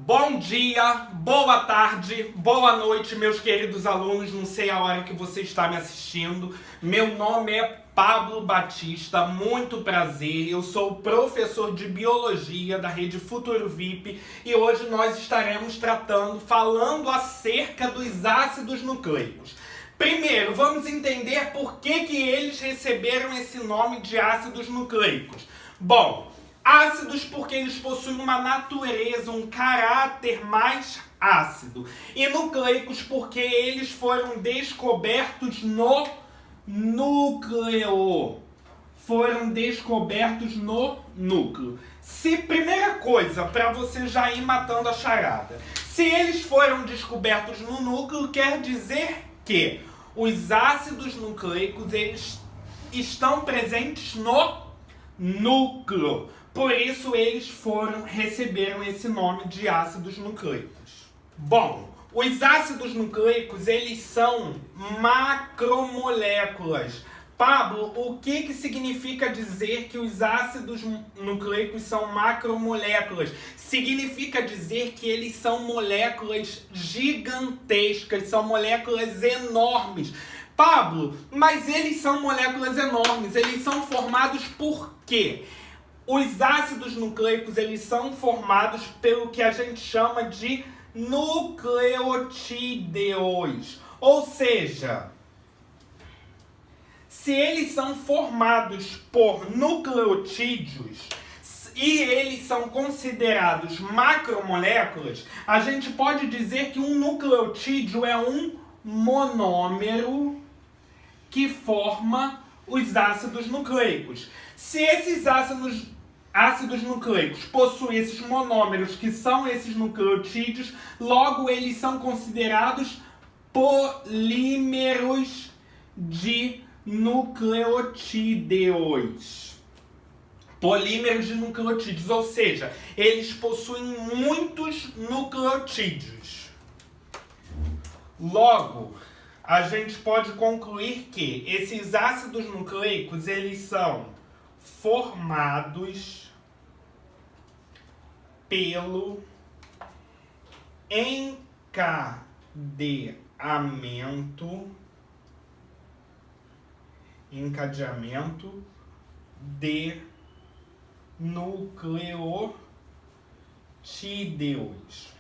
Bom dia, boa tarde, boa noite, meus queridos alunos. Não sei a hora que você está me assistindo. Meu nome é Pablo Batista, muito prazer. Eu sou professor de Biologia da Rede Futuro VIP e hoje nós estaremos falando acerca dos ácidos nucleicos. Primeiro, vamos entender por que eles receberam esse nome de ácidos nucleicos. Bom, ácidos porque eles possuem uma natureza, um caráter mais ácido. E nucleicos porque eles foram descobertos no núcleo. Foram descobertos no núcleo. Primeira coisa, para você já ir matando a charada. Se eles foram descobertos no núcleo, quer dizer que os ácidos nucleicos eles estão presentes no núcleo. Por isso eles receberam esse nome de ácidos nucleicos. Bom, os ácidos nucleicos eles são macromoléculas. Pablo, o que significa dizer que os ácidos nucleicos são macromoléculas? Significa dizer que eles são moléculas gigantescas, são moléculas enormes. Pablo, mas eles são moléculas enormes, eles são formados por quê? Os ácidos nucleicos eles são formados pelo que a gente chama de nucleotídeos. Ou seja, se eles são formados por nucleotídeos e eles são considerados macromoléculas, a gente pode dizer que um nucleotídeo é um monômero que forma os ácidos nucleicos. Se esses ácidos nucleicos possuem esses monômeros, que são esses nucleotídeos, logo eles são considerados polímeros de nucleotídeos. Polímeros de nucleotídeos, ou seja, eles possuem muitos nucleotídeos. Logo, a gente pode concluir que esses ácidos nucleicos eles são formados pelo encadeamento de nucleotídeos.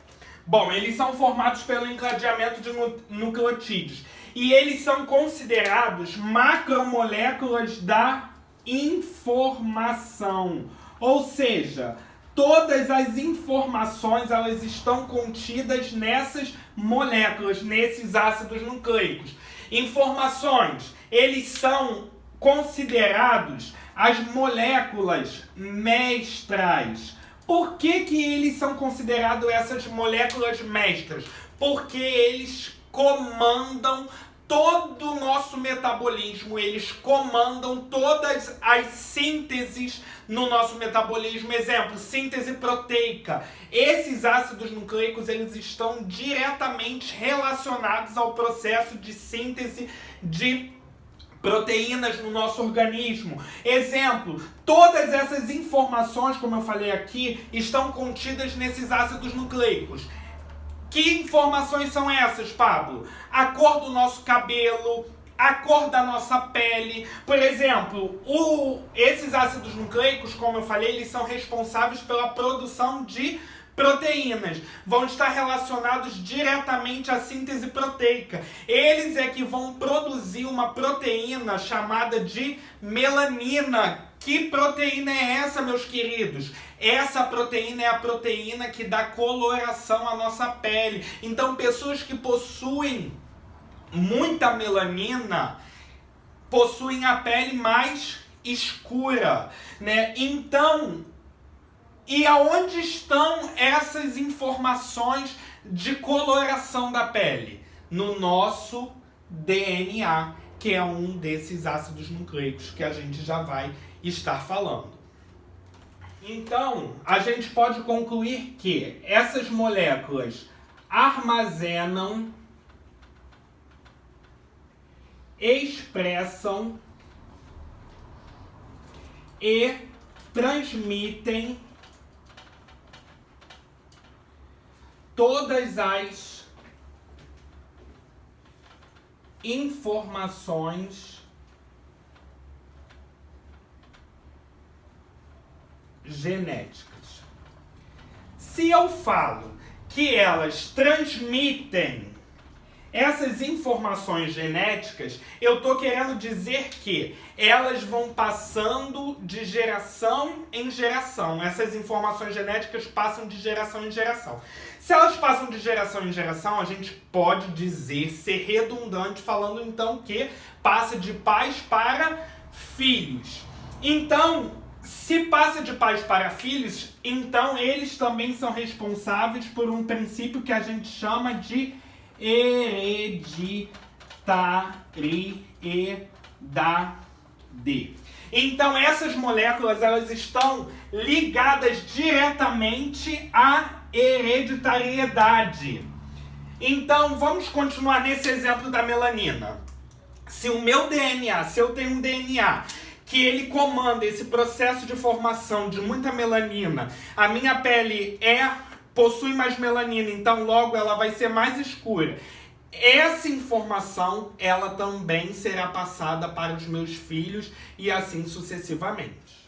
Bom, eles são formados pelo encadeamento de nucleotídeos e eles são considerados macromoléculas da informação. Ou seja, todas as informações elas estão contidas nessas moléculas, nesses ácidos nucleicos. Informações, eles são considerados as moléculas mestras. Por que eles são considerados essas moléculas mestras? Porque eles comandam todo o nosso metabolismo, eles comandam todas as sínteses no nosso metabolismo. Exemplo, síntese proteica. Esses ácidos nucleicos eles estão diretamente relacionados ao processo de síntese de proteínas no nosso organismo. Exemplo, todas essas informações, como eu falei aqui, estão contidas nesses ácidos nucleicos. Que informações são essas, Pablo? A cor do nosso cabelo, a cor da nossa pele. Por exemplo, esses ácidos nucleicos, como eu falei, eles são responsáveis pela produção de proteínas. Vão estar relacionados diretamente à síntese proteica. Eles é que vão produzir uma proteína chamada de melanina. Que proteína é essa, meus queridos? Essa proteína é a proteína que dá coloração à nossa pele. Então, pessoas que possuem muita melanina possuem a pele mais escura, né? Então, e aonde estão essas informações de coloração da pele? No nosso DNA, que é um desses ácidos nucleicos que a gente já vai estar falando. Então, a gente pode concluir que essas moléculas armazenam, expressam e transmitem todas as informações genéticas. Se eu falo que elas transmitem essas informações genéticas, eu estou querendo dizer que elas vão passando de geração em geração. Essas informações genéticas passam de geração em geração. Se elas passam de geração em geração, a gente pode dizer, ser redundante, falando então que passa de pais para filhos. Então, se passa de pais para filhos, então eles também são responsáveis por um princípio que a gente chama de hereditariedade. Então essas moléculas, elas estão ligadas diretamente à hereditariedade. Então vamos continuar nesse exemplo da melanina. Se o meu DNA, se eu tenho um DNA que ele comanda esse processo de formação de muita melanina, a minha pele possui mais melanina, então logo ela vai ser mais escura. Essa informação, ela também será passada para os meus filhos e assim sucessivamente.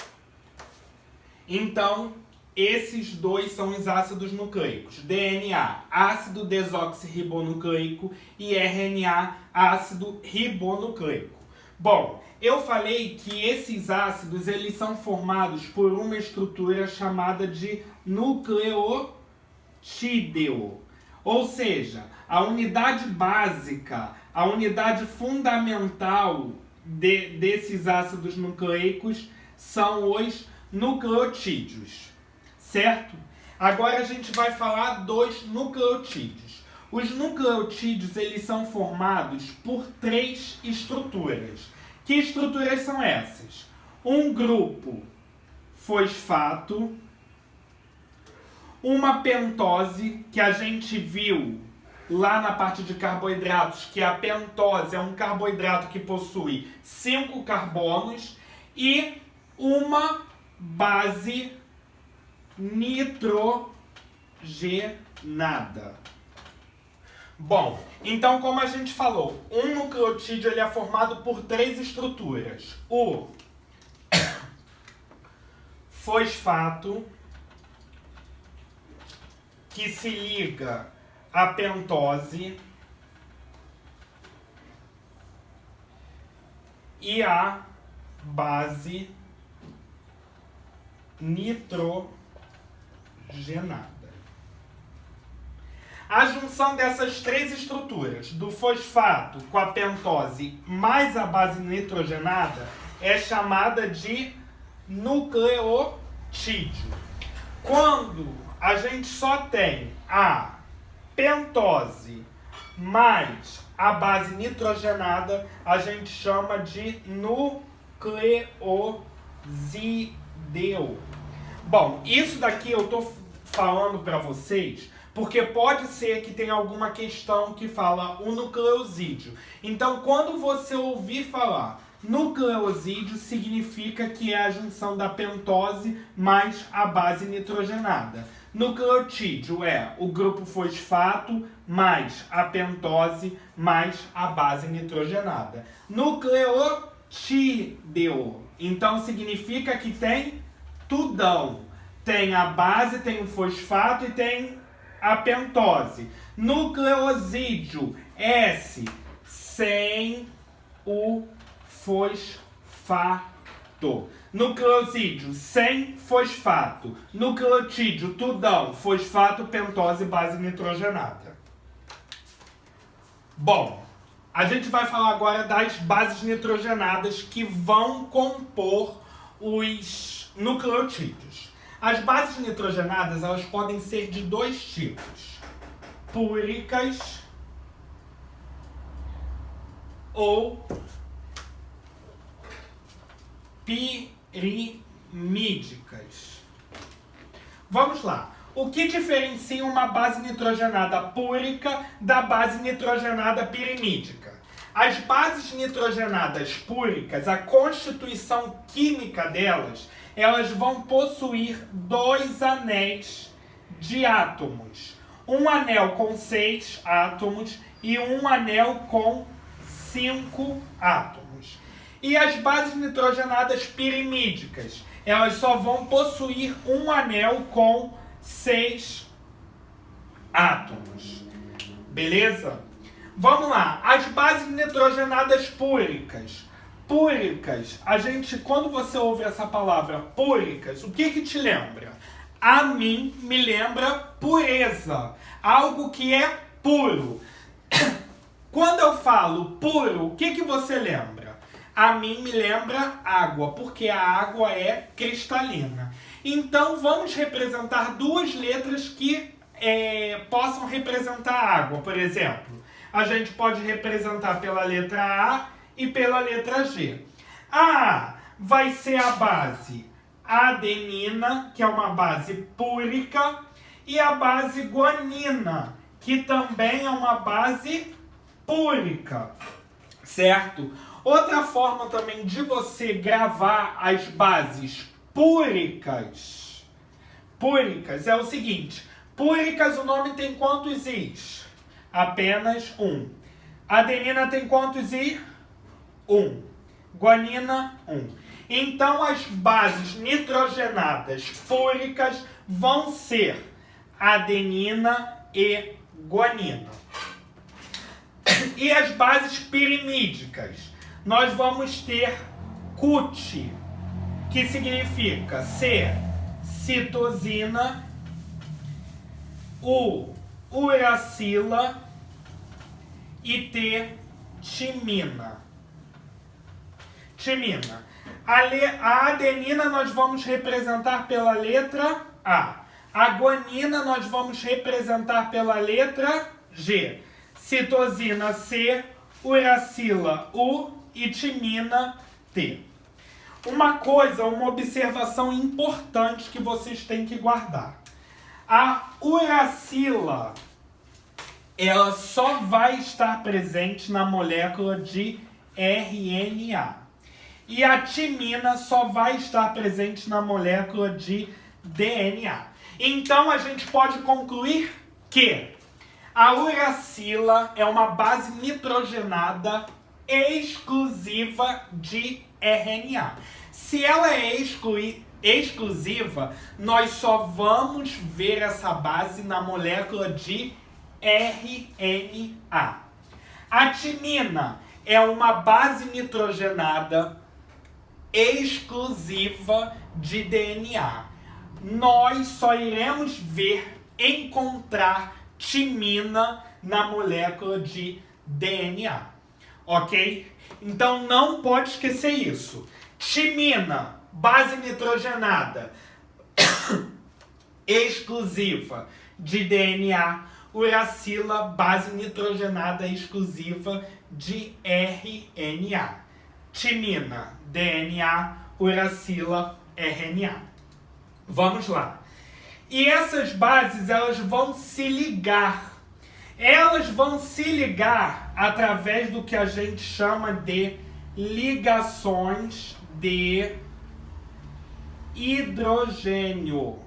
Então, esses dois são os ácidos nucleicos. DNA, ácido desoxirribonucleico, e RNA, ácido ribonucleico. Bom, eu falei que esses ácidos, eles são formados por uma estrutura chamada de nucleotídeo. Ou seja, a unidade básica, a unidade fundamental desses ácidos nucleicos são os nucleotídeos, certo? Agora a gente vai falar dos nucleotídeos. Os nucleotídeos, eles são formados por 3 estruturas. Que estruturas são essas? Um grupo fosfato, uma pentose, que a gente viu lá na parte de carboidratos, que a pentose é um carboidrato que possui 5 carbonos, e uma base nitrogenada. Bom, então como a gente falou, um nucleotídeo ele é formado por 3 estruturas. O fosfato, que se liga à pentose, e a base nitrogenada. A junção dessas 3 estruturas, do fosfato com a pentose mais a base nitrogenada, é chamada de nucleotídeo. Quando a gente só tem a pentose mais a base nitrogenada, a gente chama de nucleosídeo. Bom, isso daqui eu tô falando para vocês porque pode ser que tenha alguma questão que fala o nucleosídeo. Então, quando você ouvir falar nucleosídeo, significa que é a junção da pentose mais a base nitrogenada. Nucleotídeo é o grupo fosfato mais a pentose mais a base nitrogenada. Nucleotídeo, então significa que tem tudão. Tem a base, tem o fosfato e tem a pentose. Nucleosídeo, S, sem o fosfato. Nucleosídeo, sem fosfato. Nucleotídeo, tudão, fosfato, pentose, base nitrogenada. Bom, a gente vai falar agora das bases nitrogenadas que vão compor os nucleotídeos. As bases nitrogenadas, elas podem ser de 2 tipos: púricas ou pirimídicas. Vamos lá. O que diferencia uma base nitrogenada púrica da base nitrogenada pirimídica? As bases nitrogenadas púricas, a constituição química delas, elas vão possuir 2 anéis de átomos. um anel com 6 átomos e um anel com 5 átomos. E as bases nitrogenadas pirimídicas, elas só vão possuir um anel com 6 átomos. Beleza? Vamos lá. As bases nitrogenadas púricas. Púricas, quando você ouve essa palavra púricas, o que te lembra? A mim me lembra pureza. Algo que é puro. Quando eu falo puro, o que você lembra? A mim me lembra água, porque a água é cristalina. Então vamos representar duas letras que possam representar água. Por exemplo, a gente pode representar pela letra A e pela letra G. A vai ser a base adenina, que é uma base púrica, e a base guanina, que também é uma base púrica, certo? Outra forma também de você gravar as bases púricas é o seguinte: púricas, o nome tem quantos Is? Apenas um. Adenina tem quantos I? 1. Guanina, 1. Então as bases nitrogenadas púricas vão ser adenina e guanina. E as bases pirimídicas, nós vamos ter CUT, que significa ser citosina, U, uracila e T, timina. A adenina nós vamos representar pela letra A. A guanina nós vamos representar pela letra G. Citosina C, uracila U e timina T. Uma observação importante que vocês têm que guardar. A uracila, ela só vai estar presente na molécula de RNA. E a timina só vai estar presente na molécula de DNA. Então a gente pode concluir que a uracila é uma base nitrogenada exclusiva de RNA. Se ela é exclusiva, nós só vamos ver essa base na molécula de RNA. A timina é uma base nitrogenada exclusiva de DNA. Nós só iremos encontrar timina na molécula de DNA, ok? Então não pode esquecer isso. Timina, base nitrogenada exclusiva de DNA. Uracila, base nitrogenada exclusiva de RNA. Timina, DNA, uracila, RNA. Vamos lá. E essas bases, elas vão se ligar. Elas vão se ligar através do que a gente chama de ligações de hidrogênio.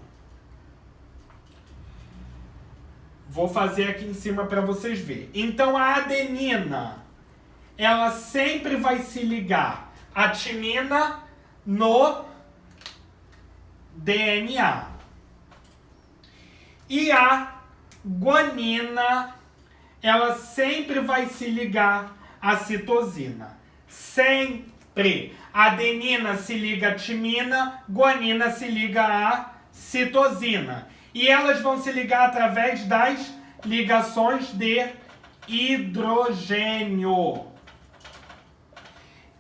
Vou fazer aqui em cima para vocês verem. Então a adenina, ela sempre vai se ligar à timina no DNA. E a guanina, ela sempre vai se ligar à citosina. Sempre. A adenina se liga à timina, guanina se liga à citosina. E elas vão se ligar através das ligações de hidrogênio.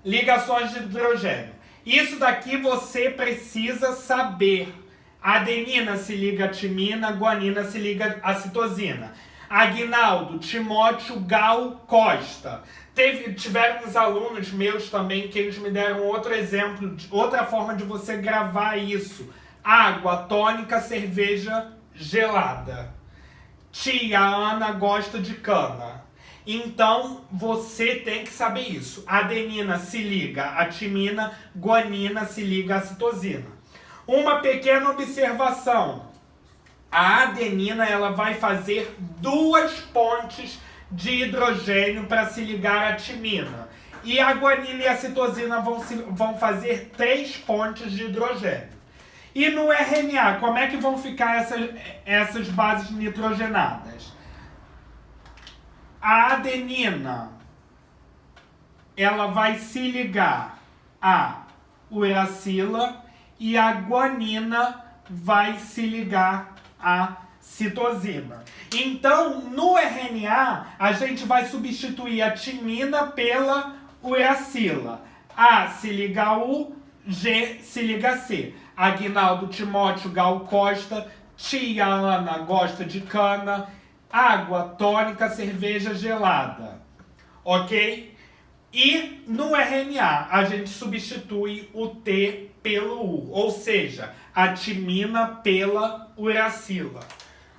Ligações de hidrogênio. Isso daqui você precisa saber. A adenina se liga à timina, guanina se liga à citosina. Aguinaldo, Timóteo, Gal, Costa. Tiveram uns alunos meus também que eles me deram outro exemplo, outra forma de você gravar isso. Água tônica, cerveja gelada. Tia Ana gosta de cana. Então, você tem que saber isso. A adenina se liga à timina, guanina se liga à citosina. Uma pequena observação. a adenina ela vai fazer 2 pontes de hidrogênio para se ligar à timina. E a guanina e a citosina vão fazer 3 pontes de hidrogênio. E no RNA, como é que vão ficar essas bases nitrogenadas? A adenina ela vai se ligar à uracila e a guanina vai se ligar à citosina. Então, no RNA, a gente vai substituir a timina pela uracila. A se liga a U, G se liga a C. Aguinaldo Timóteo Gal Costa, tia Ana gosta de cana, água tônica, cerveja gelada. Ok? E no RNA, a gente substitui o T pelo U, ou seja, a timina pela uracila.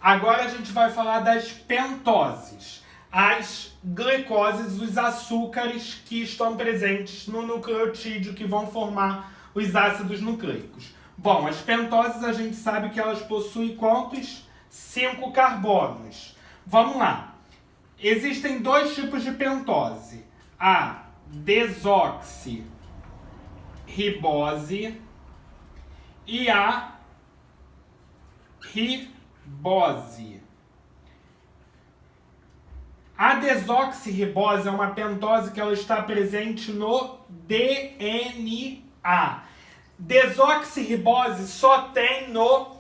Agora a gente vai falar das pentoses, as glicoses, os açúcares que estão presentes no nucleotídeo que vão formar os ácidos nucleicos. Bom, as pentoses a gente sabe que elas possuem quantos? 5 carbonos. Vamos lá. Existem 2 tipos de pentose. A desoxirribose e a ribose. A desoxirribose é uma pentose que ela está presente no DNA. Desoxirribose só tem no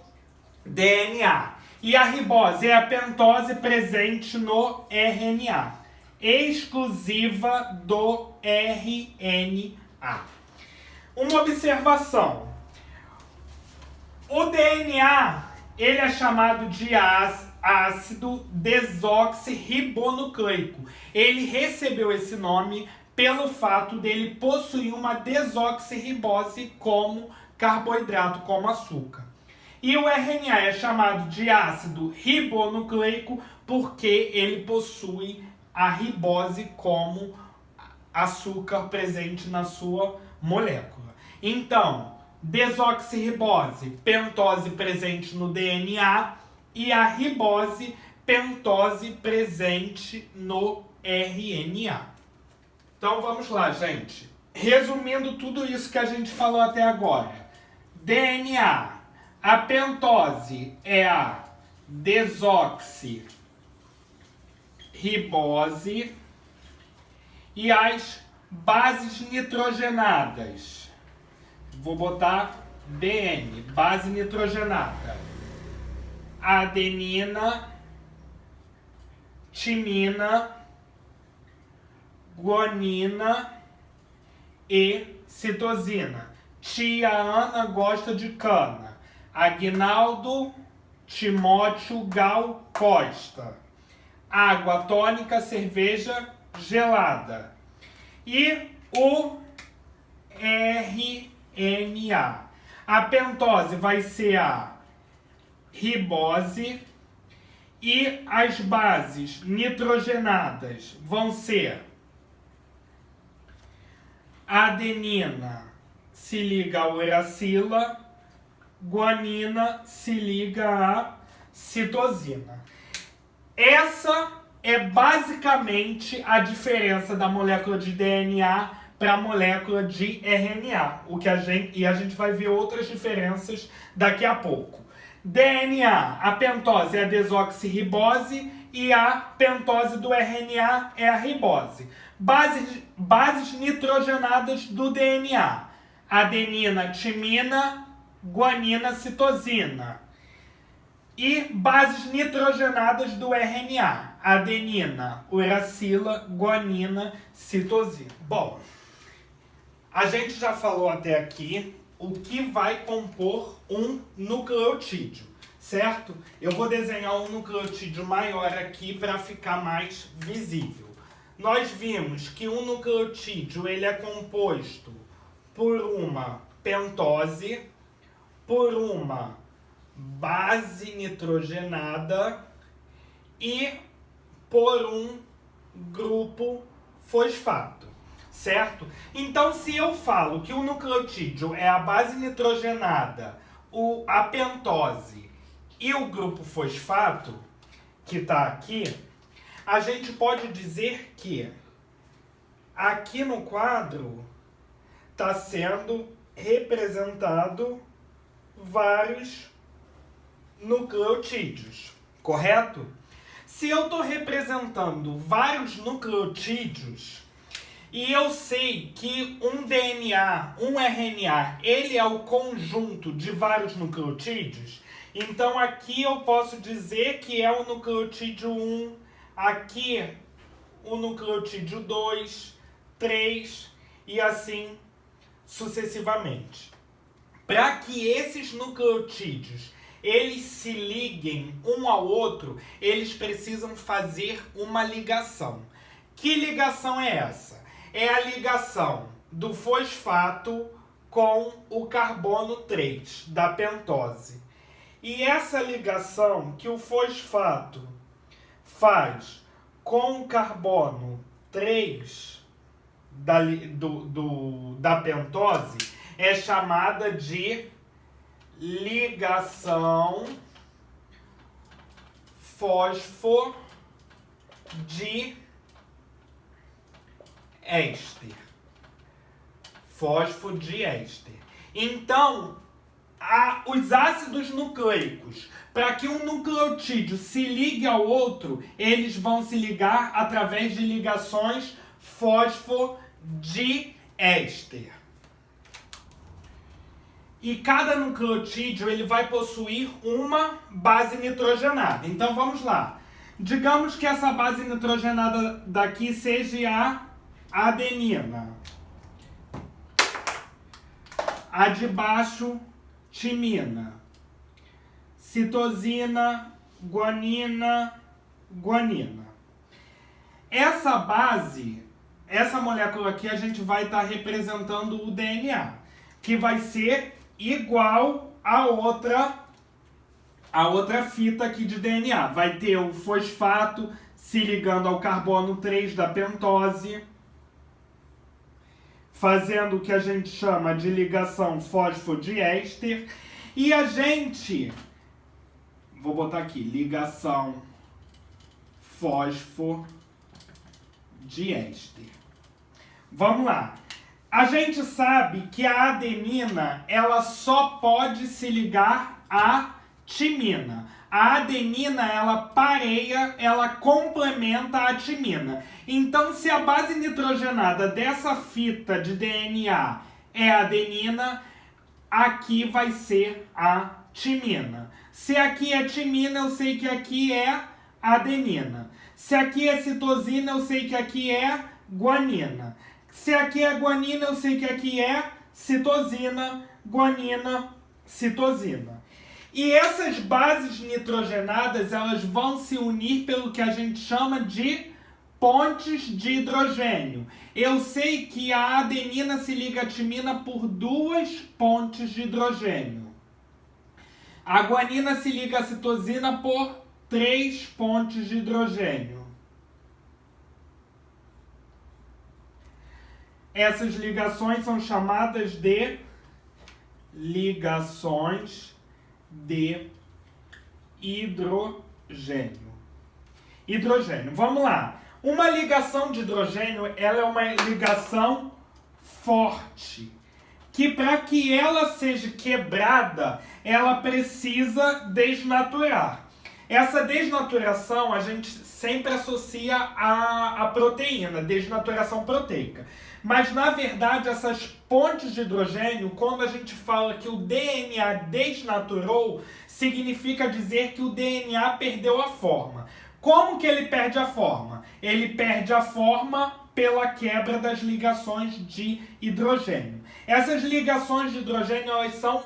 DNA. E a ribose é a pentose presente no RNA, exclusiva do RNA. Uma observação. O DNA, ele é chamado de ácido desoxirribonucleico. Ele recebeu esse nome pelo fato dele possuir uma desoxirribose como carboidrato, como açúcar. E o RNA é chamado de ácido ribonucleico porque ele possui a ribose como açúcar presente na sua molécula. Então, desoxirribose, pentose presente no DNA, e a ribose, pentose presente no RNA. Então vamos lá, gente. Resumindo tudo isso que a gente falou até agora. DNA. A pentose é a desoxirribose e as bases nitrogenadas. Vou botar BN, base nitrogenada. Adenina, timina, guanina e citosina. Tia Ana gosta de cana. Aguinaldo Timóteo Gal Costa. Água tônica, cerveja gelada. E o RNA. A pentose vai ser a ribose e as bases nitrogenadas vão ser adenina se liga a uracila, guanina se liga a citosina. Essa é basicamente a diferença da molécula de DNA para a molécula de RNA. E a gente vai ver outras diferenças daqui a pouco. DNA, a pentose é a desoxirribose e a pentose do RNA é a ribose. Bases nitrogenadas do DNA. Adenina, timina, guanina, citosina. E bases nitrogenadas do RNA. Adenina, uracila, guanina, citosina. Bom, a gente já falou até aqui o que vai compor um nucleotídeo, certo? Eu vou desenhar um nucleotídeo maior aqui para ficar mais visível. Nós vimos que um nucleotídeo ele é composto por uma pentose, por uma base nitrogenada e por um grupo fosfato, certo? Então, se eu falo que o nucleotídeo é a base nitrogenada, a pentose e o grupo fosfato, que está aqui, a gente pode dizer que aqui no quadro está sendo representado vários nucleotídeos, correto? Se eu estou representando vários nucleotídeos e eu sei que um DNA, um RNA, ele é o conjunto de vários nucleotídeos, então aqui eu posso dizer que é o nucleotídeo 1, aqui o nucleotídeo 2, 3 e assim sucessivamente. Para que esses nucleotídeos eles se liguem um ao outro, eles precisam fazer uma ligação. Que ligação é essa? É a ligação do fosfato com o carbono 3 da pentose. E essa ligação que o fosfato faz com o carbono 3 da pentose é chamada de ligação fosfodíester. Fosfodiéster. Então, os ácidos nucleicos, para que um nucleotídeo se ligue ao outro, eles vão se ligar através de ligações fosfodiéster. E cada nucleotídeo ele vai possuir uma base nitrogenada. Então vamos lá. Digamos que essa base nitrogenada daqui seja a adenina. A de baixo, timina. Citosina, guanina, guanina. Essa base, essa molécula aqui, a gente vai estar representando o DNA, que vai ser igual a outra fita aqui de DNA. Vai ter o fosfato se ligando ao carbono 3 da pentose, fazendo o que a gente chama de ligação fosfodiéster. E a gente, vou botar aqui, ligação fosfodiéster. Vamos lá. A gente sabe que a adenina, ela só pode se ligar à timina. A adenina, ela pareia, ela complementa a timina. Então, se a base nitrogenada dessa fita de DNA é a adenina, aqui vai ser a timina. Se aqui é timina, eu sei que aqui é adenina. Se aqui é citosina, eu sei que aqui é guanina. Se aqui é guanina, eu sei que aqui é citosina, guanina, citosina. E essas bases nitrogenadas, elas vão se unir pelo que a gente chama de pontes de hidrogênio. Eu sei que a adenina se liga à timina por 2 pontes de hidrogênio. A guanina se liga à citosina por 3 pontes de hidrogênio. Essas ligações são chamadas de ligações de hidrogênio. Hidrogênio, vamos lá. Uma ligação de hidrogênio, ela é uma ligação forte, que para que ela seja quebrada, ela precisa desnaturar. Essa desnaturação a gente sempre associa à proteína, desnaturação proteica. Mas, na verdade, essas pontes de hidrogênio, quando a gente fala que o DNA desnaturou, significa dizer que o DNA perdeu a forma. Como que ele perde a forma? Ele perde a forma pela quebra das ligações de hidrogênio. Essas ligações de hidrogênio, elas são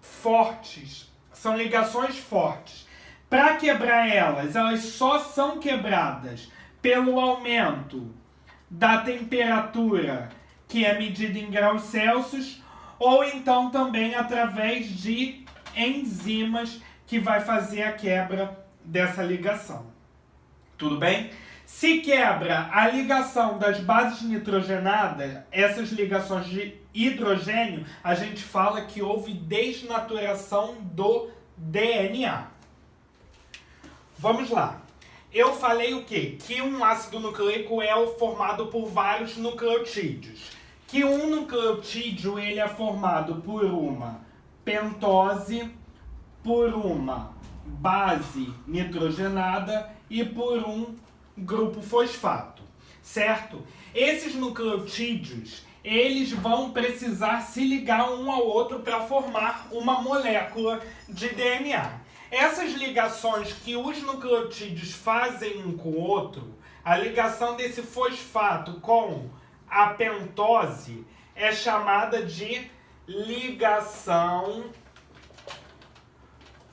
fortes, são ligações fortes. Para quebrar elas só são quebradas pelo aumento da temperatura, que é medida em graus Celsius, ou então também através de enzimas que vai fazer a quebra dessa ligação. Tudo bem? Se quebra a ligação das bases nitrogenadas, essas ligações de hidrogênio, a gente fala que houve desnaturação do DNA. Vamos lá. Eu falei o quê? Que um ácido nucleico é formado por vários nucleotídeos. Que um nucleotídeo ele é formado por uma pentose, por uma base nitrogenada e por um grupo fosfato, certo? Esses nucleotídeos, eles vão precisar se ligar um ao outro para formar uma molécula de DNA. Essas ligações que os nucleotídeos fazem um com o outro, a ligação desse fosfato com a pentose é chamada de ligação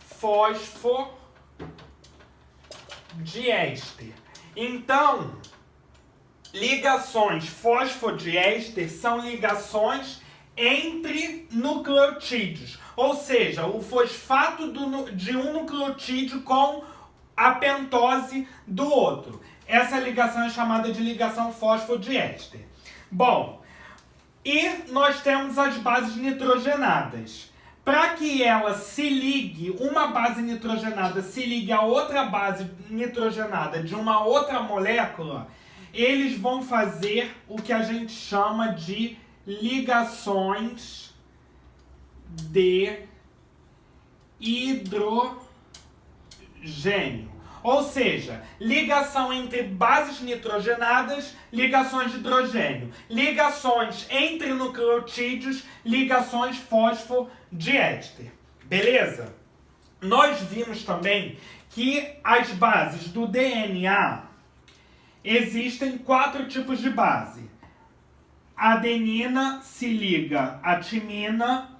fosfodiéster. Então, ligações fosfodiéster são ligações entre nucleotídeos, ou seja, o fosfato de um nucleotídeo com a pentose do outro. Essa ligação é chamada de ligação fosfodiéster. Bom, e nós temos as bases nitrogenadas. Para que ela se ligue, uma base nitrogenada se ligue a outra base nitrogenada de uma outra molécula, eles vão fazer o que a gente chama de ligações de hidrogênio. Ou seja, ligação entre bases nitrogenadas, ligações de hidrogênio. Ligações entre nucleotídeos, ligações fosfodiéster. Beleza? Nós vimos também que as bases do DNA existem 4 tipos de base. Adenina se liga à timina,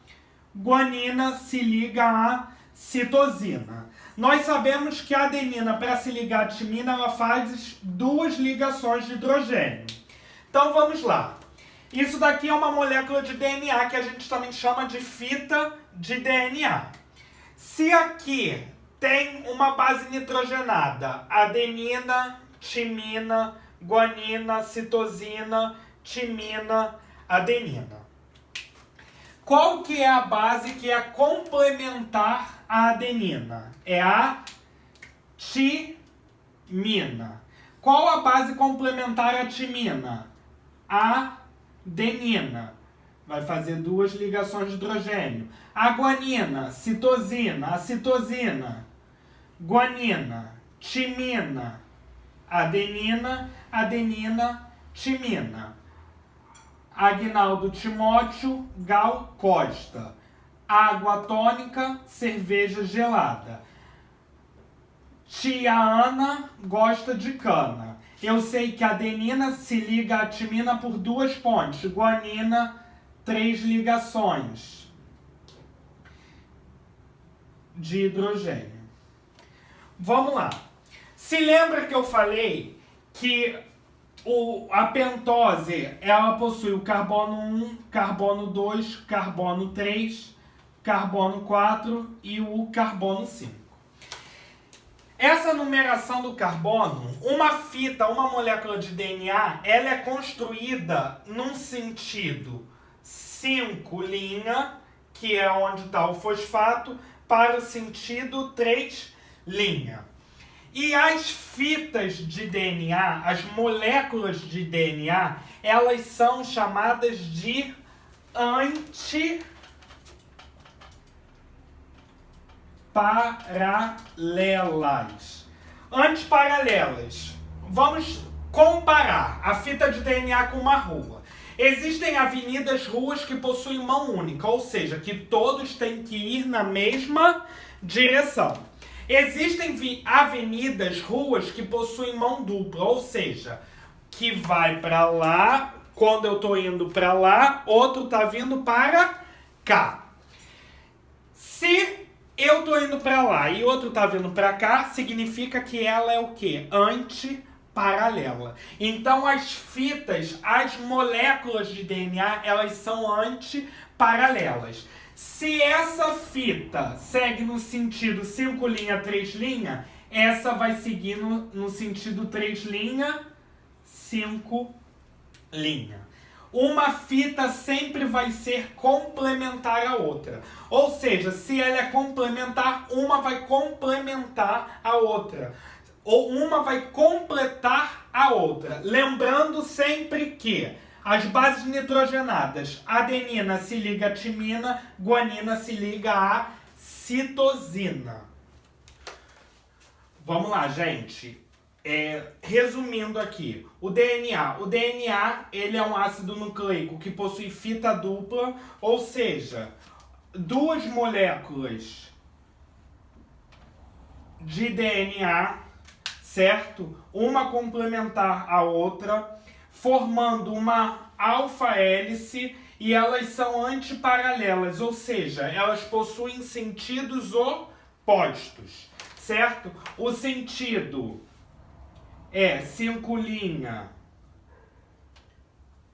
guanina se liga à citosina. Nós sabemos que a adenina, para se ligar à timina, ela faz 2 ligações de hidrogênio. Então vamos lá. Isso daqui é uma molécula de DNA que a gente também chama de fita de DNA. Se aqui tem uma base nitrogenada, adenina, timina, guanina, citosina, timina, adenina. Qual que é a base que é complementar à adenina? É a timina. Qual a base complementar à timina? A adenina. Vai fazer 2 ligações de hidrogênio. A guanina, citosina, a citosina, guanina, timina, adenina, adenina, timina. Agnaldo Timóteo, Gal Costa. Água tônica, cerveja gelada. Tia Ana gosta de cana. Eu sei que a adenina se liga à timina por 2 pontes. Guanina, 3 ligações de hidrogênio. Vamos lá. Se lembra que eu falei que a pentose, ela possui o carbono 1, carbono 2, carbono 3, carbono 4 e o carbono 5. Essa numeração do carbono, uma fita, uma molécula de DNA, ela é construída num sentido 5' que é onde está o fosfato, para o sentido 3'. E as fitas de DNA, as moléculas de DNA, elas são chamadas de antiparalelas. Antiparalelas. Vamos comparar a fita de DNA com uma rua. Existem avenidas, ruas que possuem mão única, ou seja, que todos têm que ir na mesma direção. Existem avenidas, ruas que possuem mão dupla, ou seja, que vai para lá, quando eu estou indo para lá, outro está vindo para cá. Se eu estou indo para lá e outro está vindo para cá, significa que ela é o quê? Antiparalela. Então as fitas, as moléculas de DNA, elas são antiparalelas. Se essa fita segue no sentido 5', 3', essa vai seguir no sentido 3', 5'. uma fita sempre vai ser complementar à outra. Ou seja, se ela é complementar, uma vai complementar a outra. Ou uma vai completar a outra. Lembrando sempre que as bases nitrogenadas, adenina se liga a timina, guanina se liga a citosina. Vamos lá, gente. Resumindo aqui, o DNA ele é um ácido nucleico que possui fita dupla, ou seja, duas moléculas de DNA, certo? Uma complementar a outra, formando uma alfa-hélice, e elas são antiparalelas, ou seja, elas possuem sentidos opostos, certo? O sentido é 5'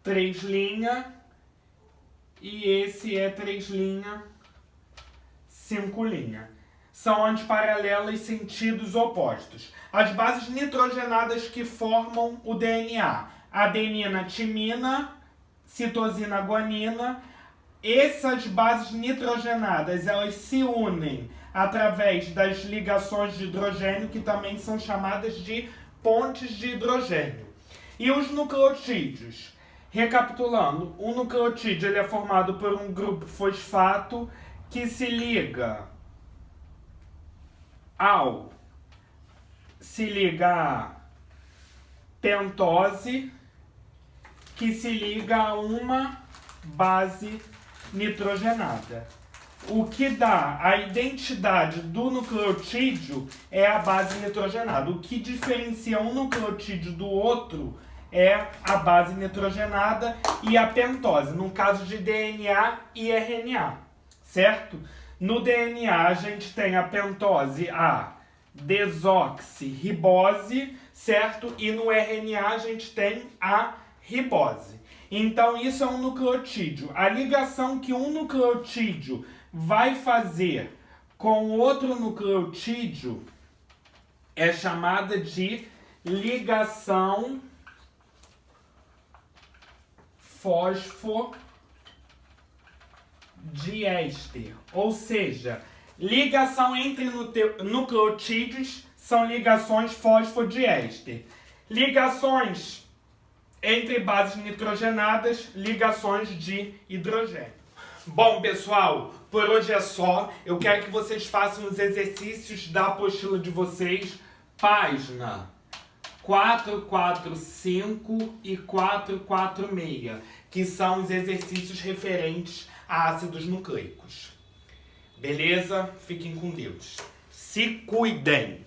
3', e esse é 3', 5'. São antiparalelas, sentidos opostos. As bases nitrogenadas que formam o DNA: adenina, timina, citosina, guanina. Essas bases nitrogenadas, elas se unem através das ligações de hidrogênio, que também são chamadas de pontes de hidrogênio. E os nucleotídeos? Recapitulando, o nucleotídeo ele é formado por um grupo fosfato que se liga à pentose, que se liga a uma base nitrogenada. O que dá a identidade do nucleotídeo é a base nitrogenada. O que diferencia um nucleotídeo do outro é a base nitrogenada e a pentose, no caso de DNA e RNA, certo? No DNA a gente tem a pentose, a desoxirribose, certo? E no RNA a gente tem a ribose. Então isso é um nucleotídeo. A ligação que um nucleotídeo vai fazer com outro nucleotídeo é chamada de ligação fosfodiéster. Ou seja, ligação entre nucleotídeos são ligações fosfodiéster. Ligações entre bases nitrogenadas, ligações de hidrogênio. Bom, pessoal, por hoje é só. Eu quero que vocês façam os exercícios da apostila de vocês, página 445 e 446, que são os exercícios referentes a ácidos nucleicos. Beleza? Fiquem com Deus. Se cuidem!